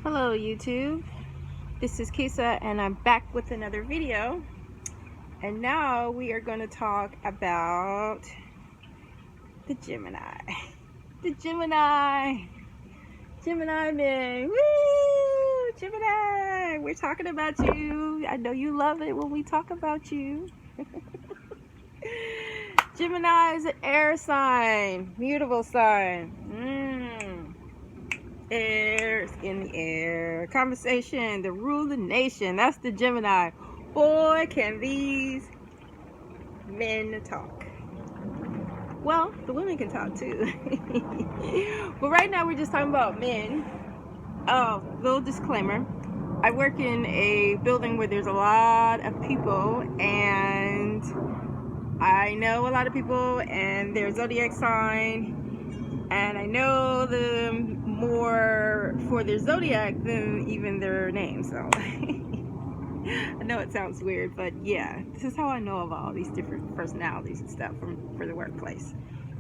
Hello YouTube, this is Kisa and I'm back with another video, and now we are going to talk about the Gemini. The Gemini man. Woo! Gemini, we're talking about you. I know you love it when we talk about you. Gemini is an air sign, mutable sign. Air in the air. Conversation, the rule of the nation. That's the Gemini. Boy, can these men talk. Well, the women can talk too. But right now we're just talking about men. Oh, little disclaimer. I work in a building where there's a lot of people, and I know a lot of people and their zodiac sign. And I know them more for their zodiac than even their name, so I know it sounds weird, but yeah, this is how I know of all these different personalities and stuff for the workplace.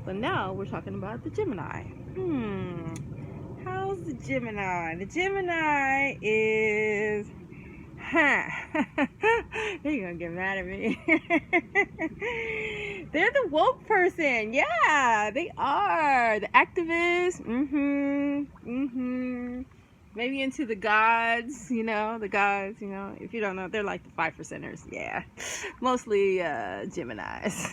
But now we're talking about the Gemini. How's the Gemini? The Gemini is... They're gonna get mad at me. They're the woke person. Yeah, they are. The activists. Maybe into the gods, the gods, if you don't know, they're like the 5%ers. Yeah. Mostly Geminis.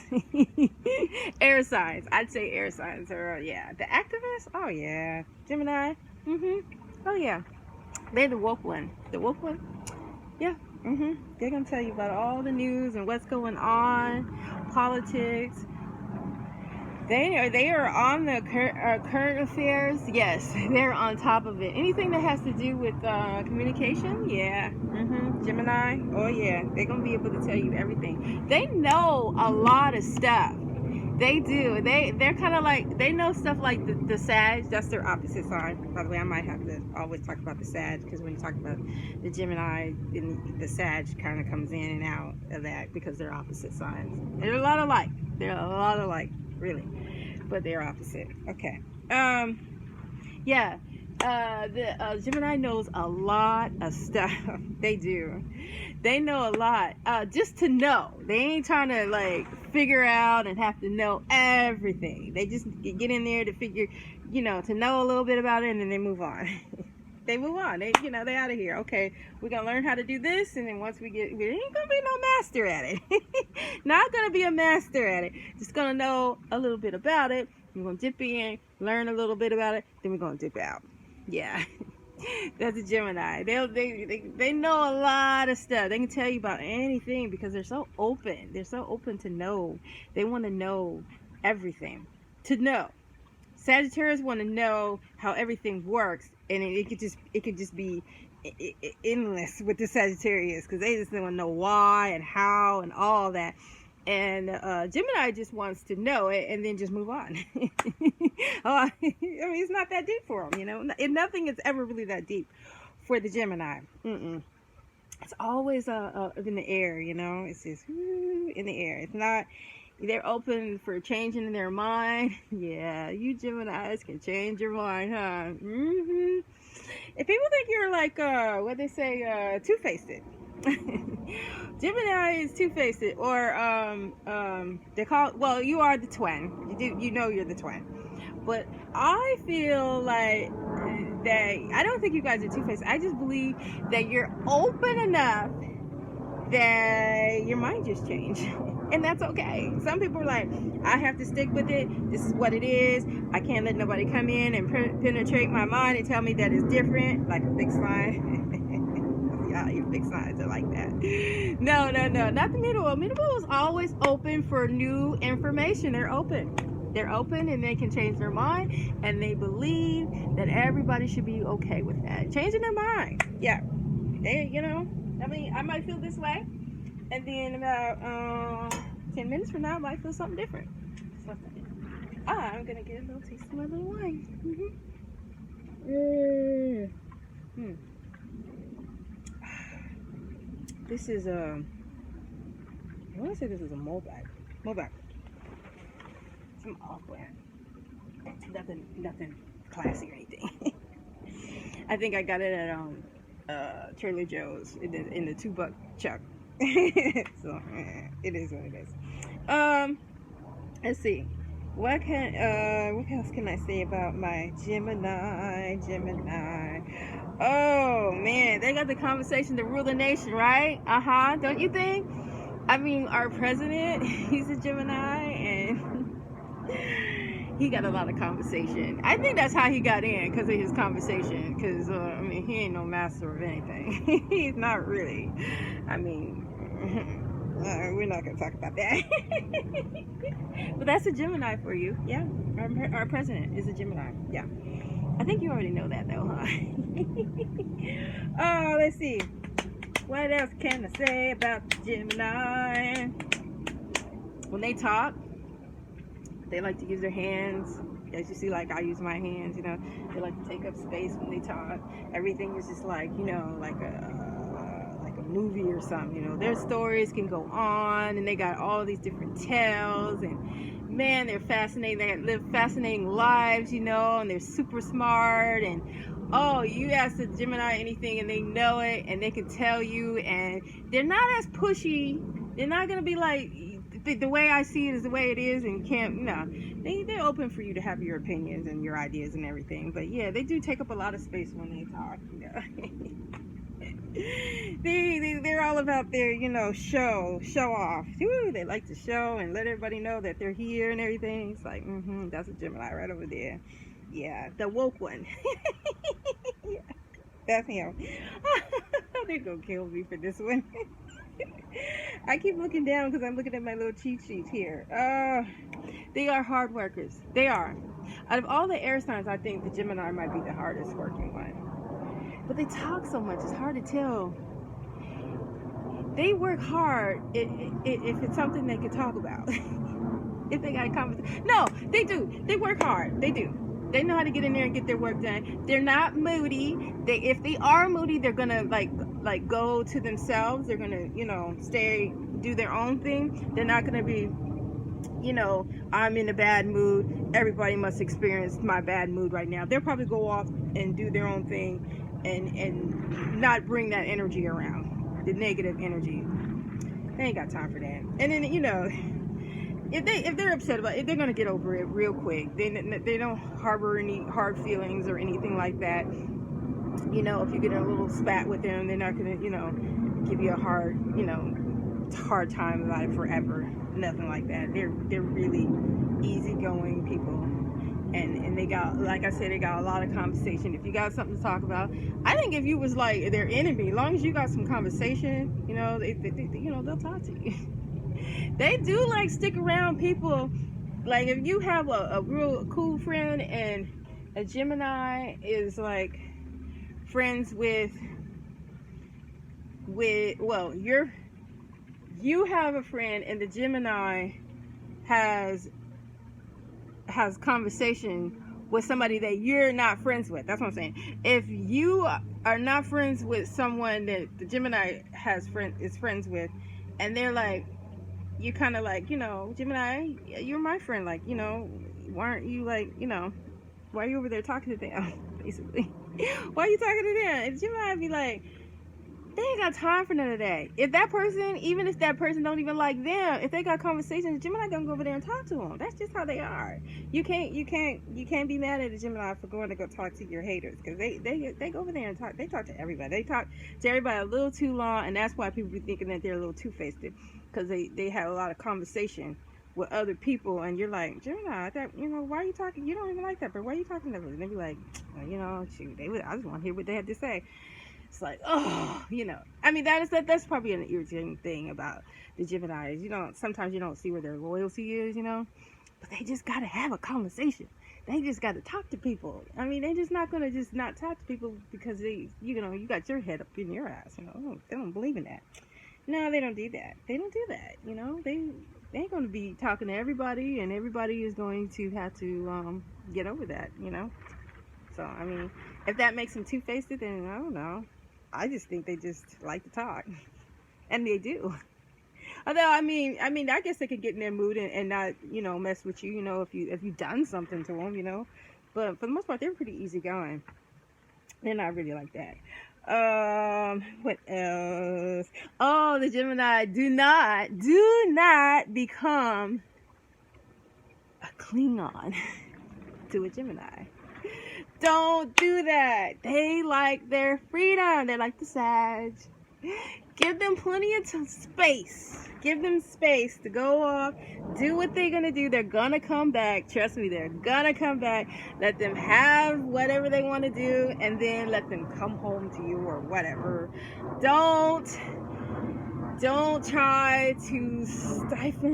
Air signs. I'd say air signs are, yeah. The activists? Oh yeah. Gemini. Oh yeah. They're the woke one. The woke one? Yeah, they're gonna tell you about all the news and what's going on, politics. They are on the current affairs. Yes, they're on top of it. Anything that has to do with communication, yeah. Gemini, oh yeah, they're gonna be able to tell you everything. They know a lot of stuff. They do. They're kind of like, they know stuff like the Sag. That's their opposite sign. By the way, I might have to always talk about the Sag, because when you talk about the Gemini, the Sag kind of comes in and out of that because they're opposite signs. They're a lot alike. They're a lot alike, really, but they're opposite. Okay. Yeah. The Gemini knows a lot of stuff. They do. They know a lot. Just to know. They ain't trying to like figure out and have to know everything. They just get in there to figure, to know a little bit about it, and then they move on. They move on. They out of here. Okay, we're gonna learn how to do this, and then once we ain't gonna be no master at it. Not gonna be a master at it. Just gonna know a little bit about it. We're gonna dip in, learn a little bit about it, then we're gonna dip out. Yeah. That's a Gemini. They know a lot of stuff. They can tell you about anything because they're so open. They're so open to know. They want to know everything. To know. Sagittarius want to know how everything works, and it could just be endless with the Sagittarius, because they just want to know why and how and all that. And Gemini just wants to know it and then just move on. I mean, it's not that deep for them, and nothing is ever really that deep for the Gemini. It's always in the air, It's just in the air. It's not. They're open for changing their mind. Yeah, you Geminis can change your mind, huh? If people think you're like, what they say, two-faced. Gemini is two-faced, or they call, well, you are the twin. You're the twin. But I feel like that, I don't think you guys are two-faced. I just believe that you're open enough that your mind just changed. And that's okay. Some people are like, I have to stick with it. This is what it is. I can't let nobody come in and penetrate my mind and tell me that it's different, like a fixed sign. Yeah, your fixed signs are like that. No, not the mutable. Mutable is always open for new information. They're open, and they can change their mind, and they believe that everybody should be okay with that. Changing their mind. Yeah. They, I mean, I might feel this way, and then about 10 minutes from now, I might feel something different. I'm going to get a little taste of my little wine. This is I want to say this is a Mobac. Some off brand. Nothing classy or anything. I think I got it at Trader Joe's in the $2 chuck. So it is what it is. Let's see. What else can I say about my Gemini? Oh man, they got the conversation to rule the nation, right? Don't you think? I mean, our president, he's a Gemini, and he got a lot of conversation. I think that's how he got in, because of his conversation. Because I mean, he ain't no master of anything. He's not really. I mean, we're not gonna talk about that. But that's a Gemini for you. Yeah, our president is a Gemini. Yeah, I think you already know that though, huh? Oh, let's see. What else can I say about Gemini? When they talk, they like to use their hands. As you see, like I use my hands, you know. They like to take up space when they talk. Everything is just like, you know, like a movie or something, you know. Their stories can go on, and they got all these different tales, and man, they're fascinating. They live fascinating lives, you know, and they're super smart. And oh, you ask a Gemini anything and they know it, and they can tell you, and they're not as pushy. They're not gonna be like, the way I see it is the way it is, and can't, no. They're open for you to have your opinions and your ideas and everything. But yeah, they do take up a lot of space when they talk, you know. They're all about their, you know, show off. Woo, they like to show and let everybody know that they're here and everything. It's like, that's a Gemini right over there. Yeah, the woke one. Yeah, that's him. They're gonna kill me for this one. I keep looking down because I'm looking at my little cheat sheet here. They are hard workers. They are. Out of all the air signs, I think the Gemini might be the hardest working one. But they talk so much, it's hard to tell. They work hard if it's something they can talk about. If they got a conversation. No, they do. They work hard. They do. They know how to get in there and get their work done. They're not moody. If they are moody, they're gonna like go to themselves. They're gonna, you know, do their own thing. They're not gonna be, you know, I'm in a bad mood. Everybody must experience my bad mood right now. They'll probably go off and do their own thing and not bring that energy around, the negative energy. They ain't got time for that. And then, you know, if they're upset about it, they're gonna get over it real quick. They don't harbor any hard feelings or anything like that. You know, if you get in a little spat with them, they're not gonna, you know, give you a hard time about it forever. Nothing like that. They're really easygoing people, and they got, like I said, they got a lot of conversation. If you got something to talk about, I think if you was like their enemy, as long as you got some conversation, you know, they you know, they'll talk to you. They do like stick around people. Like if you have a real cool friend and a Gemini is like friends with well, you have a friend and the Gemini has conversation with somebody that you're not friends with. That's what I'm saying. If you are not friends with someone that the Gemini is friends with, and they're like, you kind of like, you know, Gemini, you're my friend, like, you know, why aren't you like, you know, why are you over there talking to them? Basically, why are you talking to them? And Gemini would be like, they ain't got time for none of that. If that person, even if that person don't even like them, if they got conversations, Gemini gonna go over there and talk to them. That's just how they are. You can't be mad at a Gemini for going to go talk to your haters, because they go over there and talk. They talk to everybody. They talk to everybody a little too long, and that's why people be thinking that they're a little two-faced, because they have a lot of conversation with other people, and you're like, Gemini, that, you know, why are you talking? You don't even like that, but why are you talking to them? And they be like, well, you know, shoot, I just want to hear what they had to say. It's like, oh, you know, I mean, that's probably an irritating thing about the Geminis. You know, sometimes you don't see where their loyalty is, you know, but they just got to have a conversation. They just got to talk to people. I mean, they just not going to just not talk to people because you know, you got your head up in your ass, you know. They don't believe in that. No, they don't do that. They don't do that, you know. They ain't going to be talking to everybody, and everybody is going to have to get over that, you know. So, I mean, if that makes them two-faced, then I don't know. I just think they just like to talk, and they do. Although, I mean, I guess they could get in their mood and not, you know, mess with you, you know, if you've done something to them, you know. But for the most part, they're pretty easygoing. They're not really like that. What else? Oh, the Gemini, do not become a Klingon to a Gemini. Don't do that. They like their freedom. They like the Sag. Give them plenty of space. Give them space to go off, do what they're gonna do. They're gonna come back. Trust me, they're gonna come back. Let them have whatever they want to do, and then let them come home to you or whatever. Don't try to stifle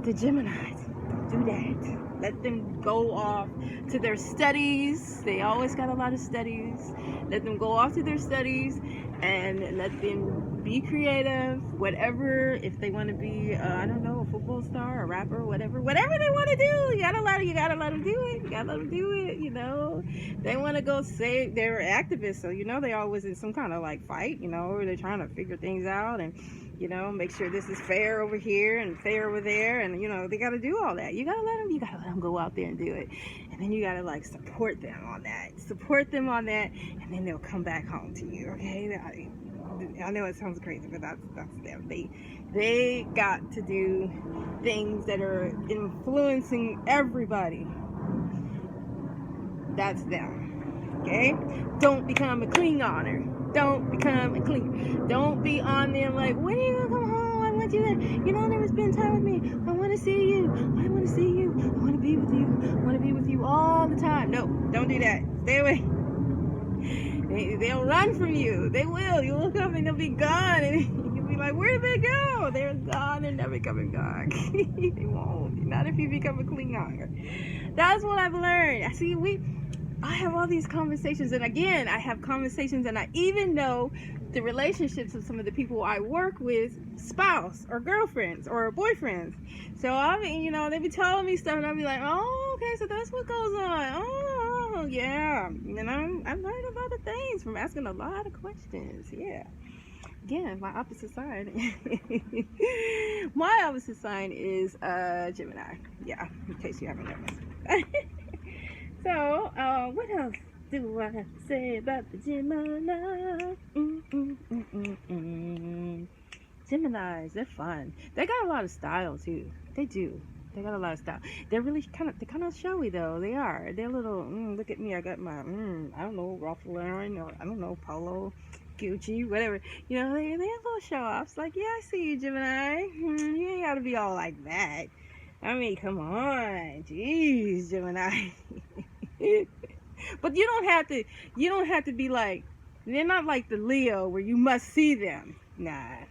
the Geminis. Don't do that. Let them go off to their studies. They always got a lot of studies. Let them go off to their studies and let them be creative. Whatever, if they want to be, I don't know, a football star, a rapper, whatever they want to do, you gotta let them do it. You gotta let them do it. You know, they want to go say they're activists, so you know they always in some kind of like fight. You know, or they're trying to figure things out and, you know, make sure this is fair over here and fair over there, and you know they got to do all that. You gotta let them go out there and do it, and then you gotta like support them on that, and then they'll come back home to you. Okay, I know it sounds crazy, but that's them. They got to do things that are influencing everybody. That's them. Okay, don't become a Klingoner. Don't become a Klingon. Don't be on them like, when are you gonna come home? I want you to, you know, never spend time with me. I want to see you. I want to see you. I want to be with you. I want to be with you all the time. No, don't do that. Stay away. They'll run from you. They will. You look up and they'll be gone, and you'll be like, where did they go? They're gone. They're never coming back. They won't. Not if you become a Klingon. That's what I've learned. I have all these conversations, and again, I have conversations, and I even know the relationships of some of the people I work with, spouse or girlfriends or boyfriends. So I mean, you know, they be telling me stuff, and I'll be like, oh, okay, so that's what goes on. Oh, yeah. And I've learned a lot of things from asking a lot of questions. Yeah. Again, my opposite sign. My opposite sign is Gemini. Yeah, in case you haven't noticed. So, what else do I have to say about the Gemini? Geminis, they're fun. They got a lot of style too. They do. They got a lot of style. They're really kind of showy though. They are. They're little. Look at me. I got my. I don't know, Ralph Lauren or I don't know, Polo, Gucci, whatever. You know, they have little show offs. Like, yeah, I see you, Gemini. You ain't gotta be all like that. I mean, come on, jeez, Gemini. But you don't have to be like, they're not like the Leo where you must see them. Nah.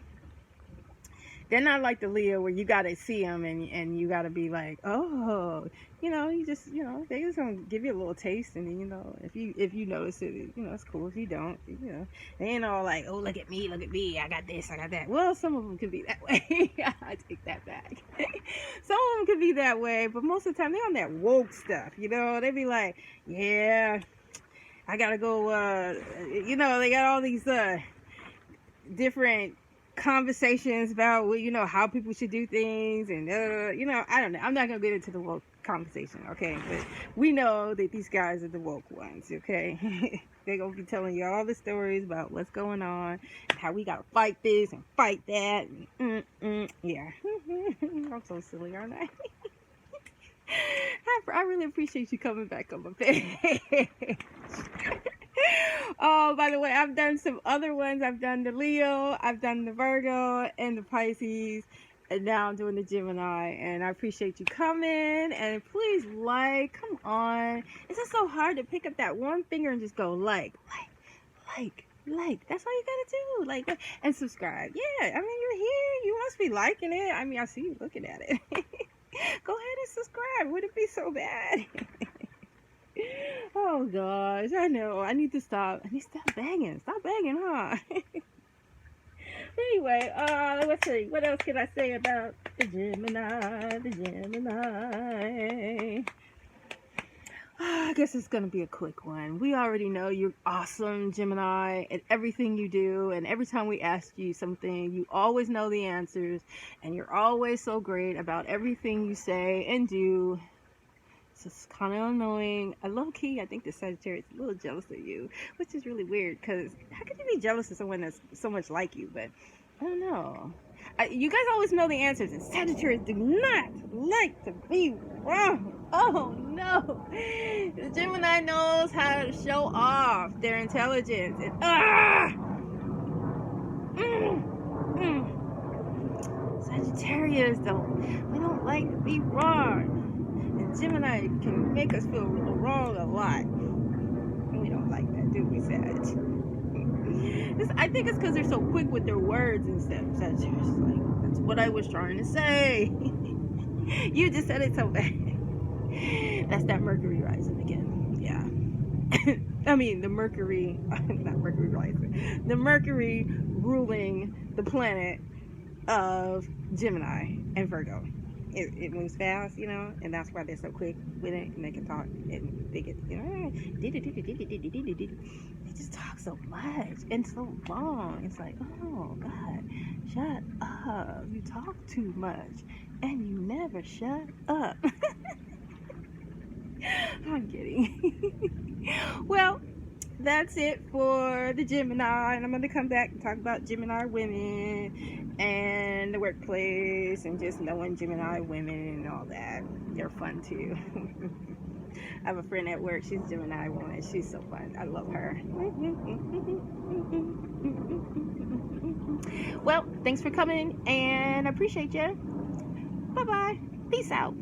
They're not like the Leo where you gotta see them and you gotta be like, oh, you know, you just, you know, they just gonna give you a little taste, and then, you know, if you notice it, you know, it's cool. If you don't, you know, they ain't all like, oh, look at me, I got this, I got that. Well, some of them could be that way. I take that back. Some of them could be that way, but most of the time they're on that woke stuff, you know. They be like, yeah, I gotta go, you know, they got all these different conversations about, you know, how people should do things, and you know, I don't know. I'm not gonna get into the woke conversation, okay? But we know that these guys are the woke ones, okay? They're gonna be telling you all the stories about what's going on, how we gotta fight this and fight that, and yeah. I'm so silly, aren't I? I really appreciate you coming back on my page. Oh, by the way, I've done some other ones. I've done the Leo, I've done the Virgo, and the Pisces, and now I'm doing the Gemini. And I appreciate you coming. And please come on. It's just so hard to pick up that one finger and just go like. That's all you gotta do. Like, and subscribe. Yeah, I mean, you're here. You must be liking it. I mean, I see you looking at it. Go ahead and subscribe. Would it be so bad? Oh gosh, I know. I need to stop. Stop begging. Stop begging, huh? Anyway, let's see. What else can I say about the Gemini? I guess it's gonna be a quick one. We already know you're awesome, Gemini, at everything you do, and every time we ask you something, you always know the answers, and you're always so great about everything you say and do. just kind of annoying. Low key, I think the Sagittarius is a little jealous of you, which is really weird because how could you be jealous of someone that's so much like you? But I don't know. You guys always know the answers, and Sagittarius do not like to be wrong. Oh no. The Gemini knows how to show off their intelligence. And, Sagittarius we don't like to be wrong. And Gemini can make us feel wrong a lot. We don't like that, do we, Sag? I think it's because they're so quick with their words and stuff. Sagittarius is like, that's what I was trying to say. You just said it so bad. That's that Mercury rising again. Yeah. I mean, the Mercury, not Mercury rising, the Mercury ruling the planet of Gemini and Virgo. It moves fast, you know, and that's why they're so quick with it, and they can talk, and they get, you know, they just talk so much and so long. It's like, oh God, shut up! You talk too much, and you never shut up. I'm kidding. Well, that's it for the Gemini, and I'm going to come back and talk about Gemini women and the workplace and just knowing Gemini women and all that. They're fun too. I have a friend at work, she's a Gemini woman. She's so fun. I love her. Well, thanks for coming, and I appreciate you. Bye-bye. Peace out.